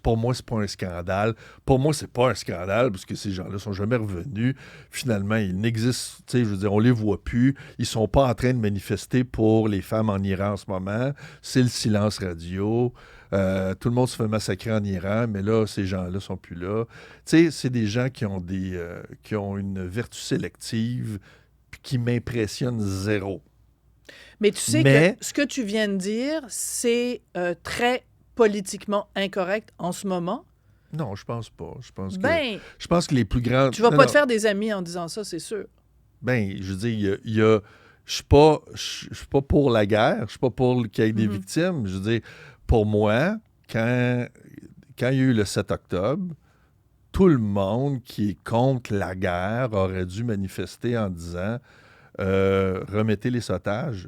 Pour moi, c'est pas un scandale. Pour moi, c'est pas un scandale parce que ces gens-là sont jamais revenus. Finalement, ils n'existent, tu sais, je veux dire, on les voit plus. Ils sont pas en train de manifester pour les femmes en Iran en ce moment. C'est le silence radio. Tout le monde se fait massacrer en Iran, mais là, ces gens-là sont plus là. Tu sais, c'est des gens qui ont une vertu sélective puis qui m'impressionnent zéro. Mais tu sais que ce que tu viens de dire, c'est très politiquement incorrect en ce moment. Non, je pense pas. Je pense que les plus grands... Tu vas pas te faire des amis en disant ça, c'est sûr. Ben, je veux dire, je suis pas pour la guerre, je suis pas pour qu'il y ait des victimes. Je veux dire, pour moi, quand il y a eu le 7 octobre, tout le monde qui est contre la guerre aurait dû manifester en disant remettez les otages.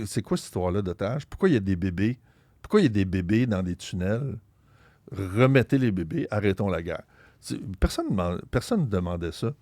C'est quoi cette histoire-là d'otages? Pourquoi il y a des bébés? Pourquoi il y a des bébés dans des tunnels? Remettez les bébés, arrêtons la guerre. Personne ne demandait ça.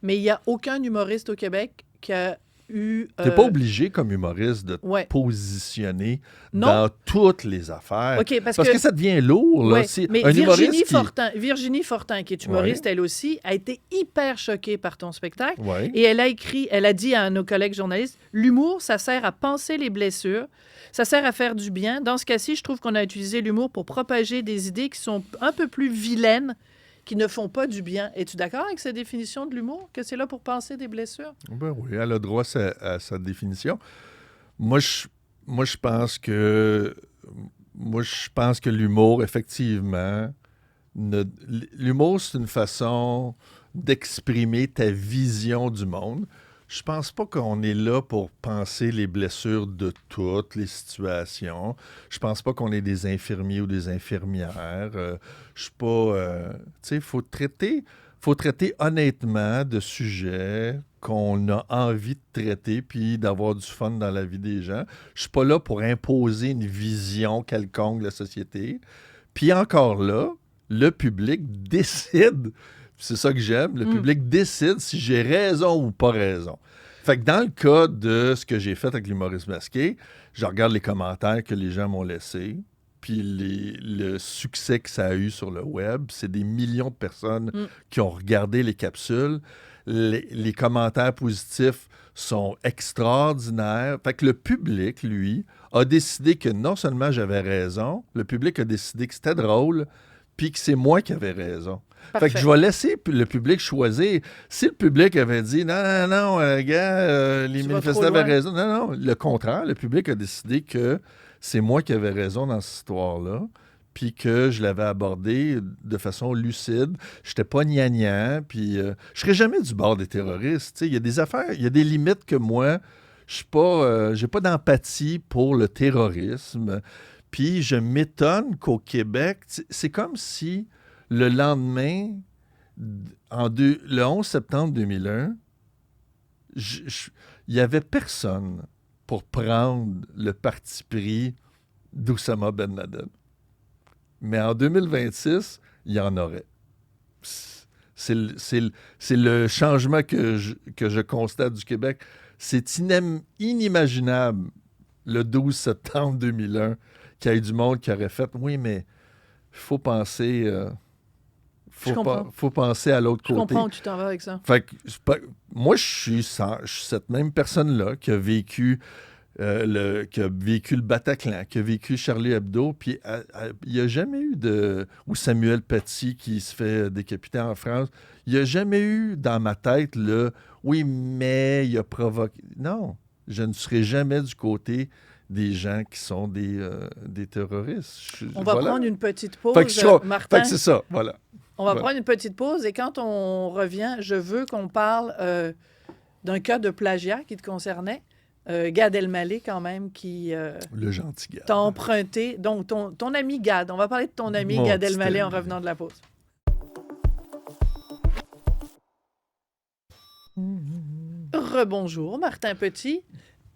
Mais il n'y a aucun humoriste au Québec qui a eu... Tu n'es pas obligé, comme humoriste, de te positionner dans toutes les affaires. Okay, parce que ça devient lourd. Là. Mais Virginie Fortin, qui est humoriste, elle aussi, a été hyper choquée par ton spectacle. Ouais. Et elle a dit à nos collègues journalistes, l'humour, ça sert à panser les blessures, ça sert à faire du bien. Dans ce cas-ci, je trouve qu'on a utilisé l'humour pour propager des idées qui sont un peu plus vilaines, qui ne font pas du bien. Es-tu d'accord avec cette définition de l'humour, que c'est là pour panser des blessures? Ben oui, elle a droit à sa définition. Moi, je pense que l'humour, effectivement, l'humour, c'est une façon d'exprimer ta vision du monde. Je pense pas qu'on est là pour penser les blessures de toutes les situations. Je pense pas qu'on est des infirmiers ou des infirmières. Je suis pas... tu sais, faut traiter honnêtement de sujets qu'on a envie de traiter puis d'avoir du fun dans la vie des gens. Je suis pas là pour imposer une vision quelconque de la société. Puis encore là, le public décide, c'est ça que j'aime, le public décide si j'ai raison ou pas raison. Fait que dans le cas de ce que j'ai fait avec l'humoriste masqué, je regarde les commentaires que les gens m'ont laissés, puis le succès que ça a eu sur le web. C'est des millions de personnes qui ont regardé les capsules. Les commentaires positifs sont extraordinaires. Fait que le public, lui, a décidé que non seulement j'avais raison, le public a décidé que c'était drôle, puis que c'est moi qui avais raison. Parfait. Fait que je vais laisser le public choisir. Si le public avait dit « Non, gars, les manifestants avaient raison. » Non, le contraire. Le public a décidé que c'est moi qui avais raison dans cette histoire-là, puis que je l'avais abordé de façon lucide. Je n'étais pas gnangnan, puis je serais jamais du bord des terroristes. Il y a des affaires, il y a des limites que moi, je suis pas, j'ai pas d'empathie pour le terrorisme. Puis je m'étonne qu'au Québec, c'est comme si le lendemain, le 11 septembre 2001, il n'y avait personne pour prendre le parti pris d'Oussama Ben Laden. Mais en 2026, il y en aurait. C'est le changement que je constate du Québec. C'est inimaginable, le 12 septembre 2001, qu'il y ait du monde qui aurait fait « Oui, mais il faut penser... faut penser à l'autre côté. » Je comprends où tu t'en vas avec ça. Fait que, moi, je suis cette même personne-là qui a vécu le Bataclan, qui a vécu Charlie Hebdo, puis il n'y a jamais eu ou Samuel Paty qui se fait décapiter en France. Il n'y a jamais eu dans ma tête oui, mais il a provoqué. Non, je ne serai jamais du côté des gens qui sont des terroristes. On va prendre une petite pause, Martin. Fait que c'est ça, voilà. On va prendre une petite pause et quand on revient, je veux qu'on parle d'un cas de plagiat qui te concernait. Gad Elmaleh, quand même, qui le gentil Gad. T'a emprunté. Donc, ton ami Gad. On va parler de ton ami Gad Elmaleh en revenant de la pause. Rebonjour, Martin Petit.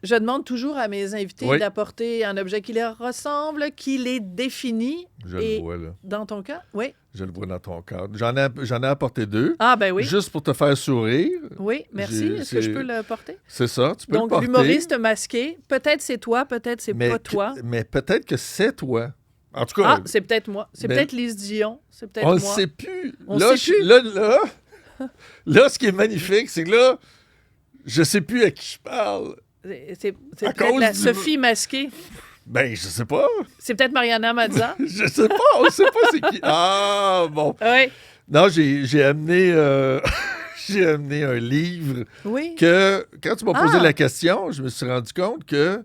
Je demande toujours à mes invités d'apporter un objet qui leur ressemble, qui les définit. Je le vois, là. Dans ton cas? Oui. Je le vois dans ton cadre. J'en ai apporté 2. Ah, ben oui. Juste pour te faire sourire. Oui, merci. Est-ce que je peux le porter? C'est ça, tu peux le porter. Donc, l'humoriste masqué, peut-être c'est toi, peut-être c'est pas toi. Mais peut-être que c'est toi. En tout cas... Ah, c'est peut-être moi. C'est peut-être Lise Dion. C'est peut-être moi. On ne sait plus. On sait plus. Là, ce qui est magnifique, c'est que là, je sais plus à qui je parle. C'est peut-être la Sophie masquée. Ben, je sais pas. C'est peut-être Mariana Mazza. Je sais pas, on sait pas c'est qui. Ah, bon. Oui. Non, j'ai amené un livre que, quand tu m'as posé la question, je me suis rendu compte que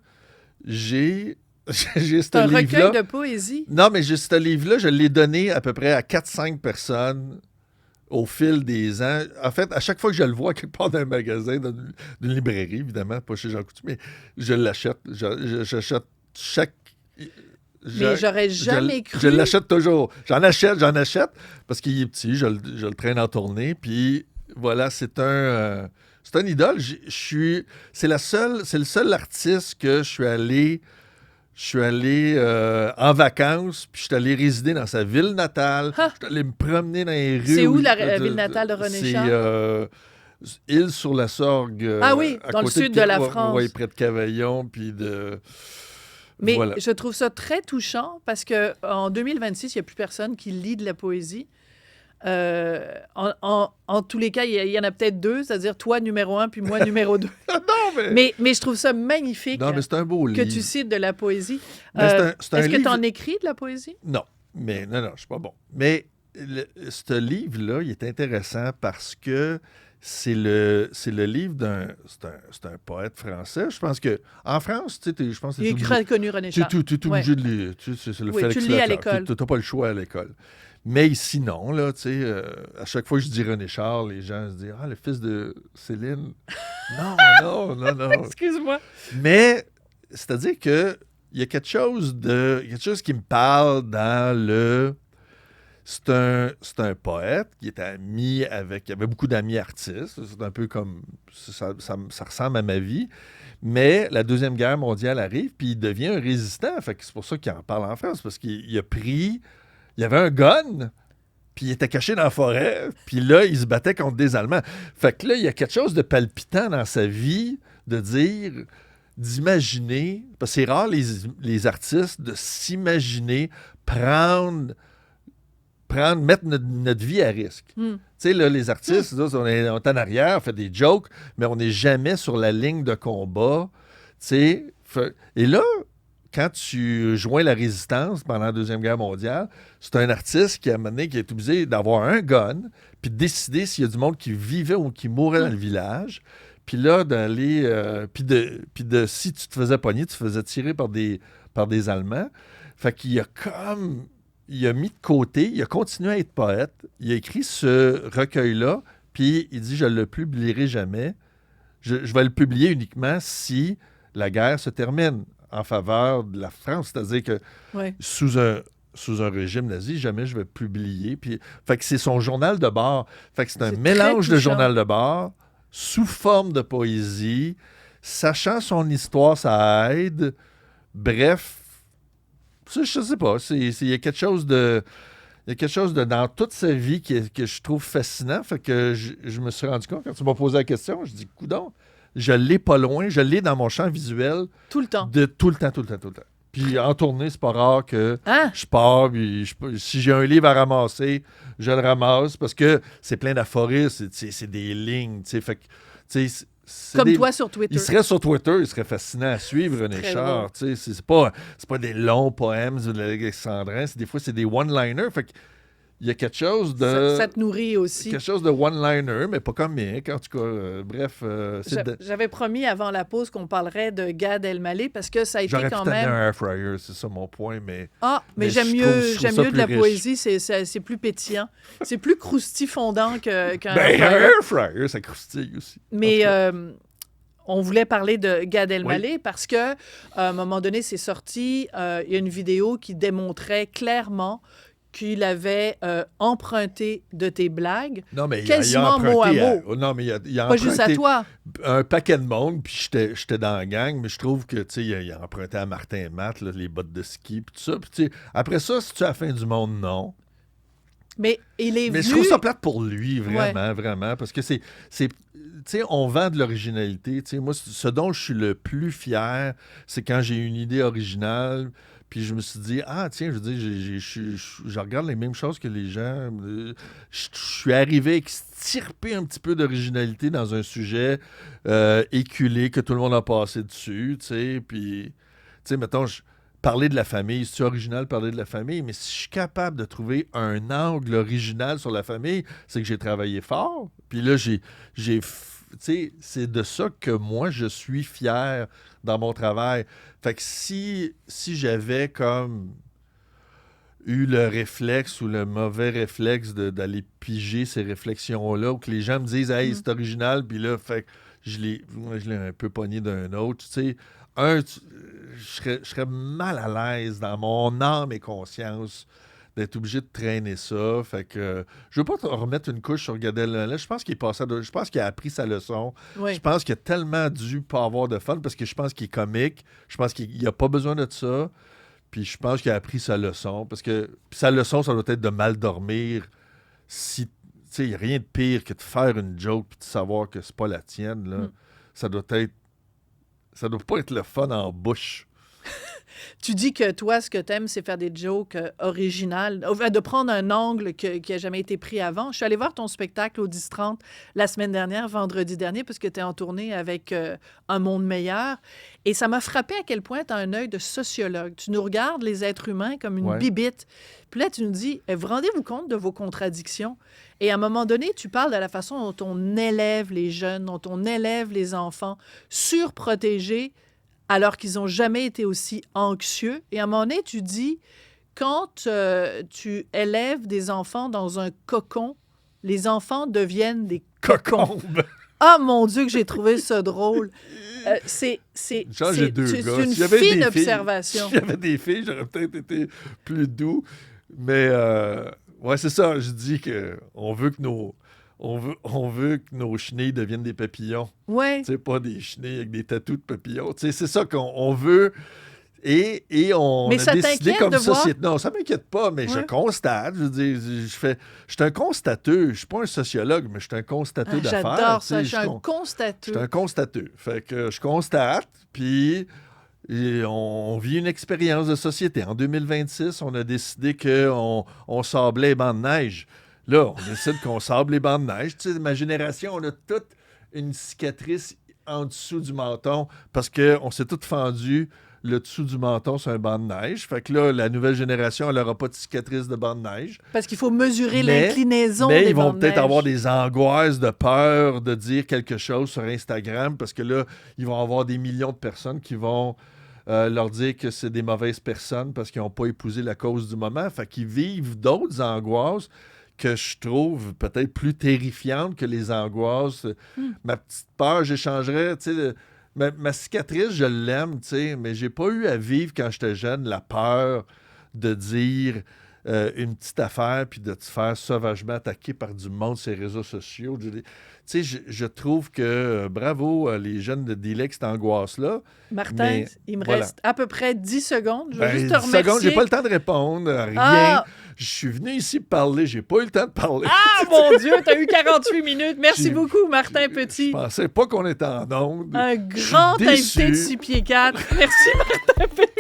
j'ai ce livre-là. Un recueil de poésie. Non, mais ce livre-là, je l'ai donné à peu près à 4-5 personnes au fil des ans. En fait, à chaque fois que je le vois quelque part dans un magasin, d'une librairie, évidemment, pas chez Jean Coutu, mais je l'achète. J'achète chaque... Mais j'aurais jamais cru... Je l'achète toujours. J'en achète, parce qu'il est petit, je le traîne en tournée, puis voilà, c'est un idole. C'est le seul artiste que je suis allé en vacances, puis je suis allé résider dans sa ville natale. Je suis allé me promener dans les rues. C'est où la ville natale de René Char? C'est Île-sur-la-Sorgue. Ah oui, dans le sud de la France. Oui, près de Cavaillon, puis de... Mais je trouve ça très touchant parce qu'en 2026, il n'y a plus personne qui lit de la poésie. En tous les cas, il y en a peut-être 2, c'est-à-dire toi numéro 1 puis moi numéro 2. mais je trouve ça magnifique mais c'est un beau livre. Que tu cites de la poésie. Est-ce que tu en écris de la poésie? Non, je suis pas bon. Mais ce livre-là, il est intéressant parce que c'est le livre c'est un poète français. Je pense qu'en France, je pense que il est très connu, René Char. Tu es obligé de lire. C'est le tu le lis à l'école. Tu n'as pas le choix à l'école. Mais sinon, là, à chaque fois que je dis René Char, les gens se disent « Ah, le fils de Céline. » Non. Excuse-moi. Mais, c'est-à-dire qu'il y a quelque chose qui me parle dans C'est un poète qui était ami avec... Il avait beaucoup d'amis artistes. C'est un peu comme... Ça ressemble à ma vie. Mais la Deuxième Guerre mondiale arrive, puis il devient un résistant. Fait que c'est pour ça qu'il en parle en France, parce qu'il a pris... Il avait un gun, puis il était caché dans la forêt, puis là, il se battait contre des Allemands. Fait que là, il y a quelque chose de palpitant dans sa vie de dire... d'imaginer... Parce que c'est rare, les artistes, de s'imaginer mettre notre vie à risque. Tu sais, là, les artistes, là, on est en arrière, on fait des jokes, mais on n'est jamais sur la ligne de combat. Tu sais, et là, quand tu joins la résistance pendant la Deuxième Guerre mondiale, c'est un artiste qui est obligé d'avoir un gun, puis de décider s'il y a du monde qui vivait ou qui mourait dans le village. Puis là, si tu te faisais pogner, tu te faisais tirer par des Allemands. Fait qu'il a il a mis de côté, il a continué à être poète, il a écrit ce recueil-là, puis il dit « Je ne le publierai jamais. Je vais le publier uniquement si la guerre se termine en faveur de la France. » C'est-à-dire que sous un régime nazi, jamais je vais publier. Puis, fait que c'est son journal de bord. Fait que c'est un mélange de journal de bord sous forme de poésie. Sachant son histoire, ça aide. Bref, je sais pas. Il y a quelque chose de... Il y a quelque chose dans toute sa vie que je trouve fascinant. Fait que je me suis rendu compte, quand tu m'as posé la question, je dis, coudonc, je l'ai pas loin, je l'ai dans mon champ visuel. Tout le temps. Tout le temps. Puis en tournée, c'est pas rare que je pars, puis si j'ai un livre à ramasser, je le ramasse, parce que c'est plein d'aphorismes, c'est des lignes, tu sais, fait que, tu sais, comme toi sur Twitter. Il serait sur Twitter, il serait fascinant à suivre, René Char. C'est pas des longs poèmes de l'Alexandrin. Des fois, c'est des one-liners. Fait que il y a quelque chose de... Ça te nourrit aussi. Quelque chose de one-liner, mais pas comique. En tout cas, bref... J'avais promis avant la pause qu'on parlerait de Gad Elmaleh parce que ça a été quand même... J'aurais pu un air fryer, c'est ça mon point, mais... mais j'aime mieux de la poésie, c'est plus pétillant. C'est plus croustifondant qu'un air fryer. Un air fryer, ça croustille aussi. Mais... on voulait parler de Gad Elmaleh parce que à un moment donné, c'est sorti, il y a une vidéo qui démontrait clairement qu'il avait emprunté de tes blagues, quasiment mot à mot. Non, mais il a pas emprunté juste à toi. Un paquet de monde, puis j'étais dans la gang, mais je trouve que, tu sais, il a emprunté à Martin et Matt, là, les bottes de ski, puis tout ça. Puis, tu sais, après ça, si tu as la fin du monde, non. Mais il est Mais je trouve ça plate pour lui, vraiment, vraiment, parce que c'est tu sais, on vend de l'originalité. Tu sais, moi, ce dont je suis le plus fier, c'est quand j'ai une idée originale, puis je me suis dit, tiens, je veux dire, je regarde les mêmes choses que les gens. Je suis arrivé à extirper un petit peu d'originalité dans un sujet éculé que tout le monde a passé dessus, tu sais, puis, tu sais, mettons, parler de la famille, c'est original parler de la famille, mais si je suis capable de trouver un angle original sur la famille, c'est que j'ai travaillé fort. Puis là, tu sais, c'est de ça que moi, je suis fier dans mon travail. Fait que si j'avais comme eu le réflexe ou le mauvais réflexe d'aller piger ces réflexions-là, ou que les gens me disent « Hey, c'est original », puis là, fait que je l'ai un peu pogné d'un autre, tu sais. Je serais mal à l'aise dans mon âme et conscience d'être obligé de traîner ça. Fait que je veux pas te remettre une couche sur Gad Elmaleh. Je pense qu'il est passé je pense qu'il a appris sa leçon. Oui. Je pense qu'il a tellement dû pas avoir de fun parce que je pense qu'il est comique. Je pense qu'il a pas besoin de ça. Puis je pense qu'il a appris sa leçon. Parce que sa leçon, ça doit être de mal dormir. Si, tu sais, il n'y a rien de pire que de faire une joke puis de savoir que c'est pas la tienne. Là. Ça doit pas être le fun en bouche. Tu dis que toi, ce que t'aimes, c'est faire des jokes originales, de prendre un angle qui n'a jamais été pris avant. Je suis allée voir ton spectacle au 10-30 la semaine dernière, vendredi dernier, parce que tu es en tournée avec Un monde meilleur. Et ça m'a frappé à quel point tu as un œil de sociologue. Tu nous regardes, les êtres humains, comme une bibite. Puis là, tu nous dis, vous rendez-vous compte de vos contradictions? Et à un moment donné, tu parles de la façon dont on élève les jeunes, dont on élève les enfants, surprotégés, alors qu'ils n'ont jamais été aussi anxieux. Et à un moment donné, tu dis, quand tu élèves des enfants dans un cocon, les enfants deviennent des cocons. Ah, mon Dieu, que j'ai trouvé ça drôle. C'est une fine observation. Si j'avais des filles, j'aurais peut-être été plus doux. Mais Ouais, c'est ça. Je dis qu'on veut que on veut que nos chenilles deviennent des papillons. Ouais. Tu sais, pas des chenilles avec des tatous de papillons. Tu sais, c'est ça qu'on veut. Et on mais a décidé comme société. Voir? Non, ça m'inquiète pas, mais je constate. Je veux dire, je suis un constateur. Je suis pas un sociologue, mais je suis un constateur d'affaires. J'adore ça. Je suis un constateur. Je suis un constateur. Fait que je constate, puis on vit une expérience de société. En 2026, on a décidé qu'on sablait les bancs de neige. Là, on décide qu'on sable les bancs de neige. Tu sais, ma génération, on a toute une cicatrice en dessous du menton parce qu'on s'est tous fendus le dessous du menton sur un banc de neige. Fait que là, la nouvelle génération, elle n'aura pas de cicatrice de banc de neige. Parce qu'il faut mesurer l'inclinaison des bancs de neige. Mais ils vont peut-être avoir des angoisses de peur de dire quelque chose sur Instagram parce que là, ils vont avoir des millions de personnes qui vont leur dire que c'est des mauvaises personnes parce qu'ils n'ont pas épousé la cause du moment. Fait qu'ils vivent d'autres angoisses que je trouve peut-être plus terrifiantes que les angoisses. Ma petite peur, j'échangerais, tu sais... Ma cicatrice, je l'aime, tu sais, mais j'ai pas eu à vivre quand j'étais jeune la peur de dire une petite affaire puis de te faire sauvagement attaquer par du monde sur les réseaux sociaux. Tu sais, je trouve que bravo les jeunes de dealer avec cette angoisse-là. Martin, il me reste à peu près 10 secondes. Je veux juste te remercier. 10 secondes, j'ai pas le temps de répondre à rien. Je suis venu ici parler, j'ai pas eu le temps de parler. Ah, mon Dieu, t'as eu 48 minutes. Merci beaucoup, Martin Petit. Je pensais pas qu'on était en onde. Un grand invité de 6 pieds 4. Merci, Martin Petit.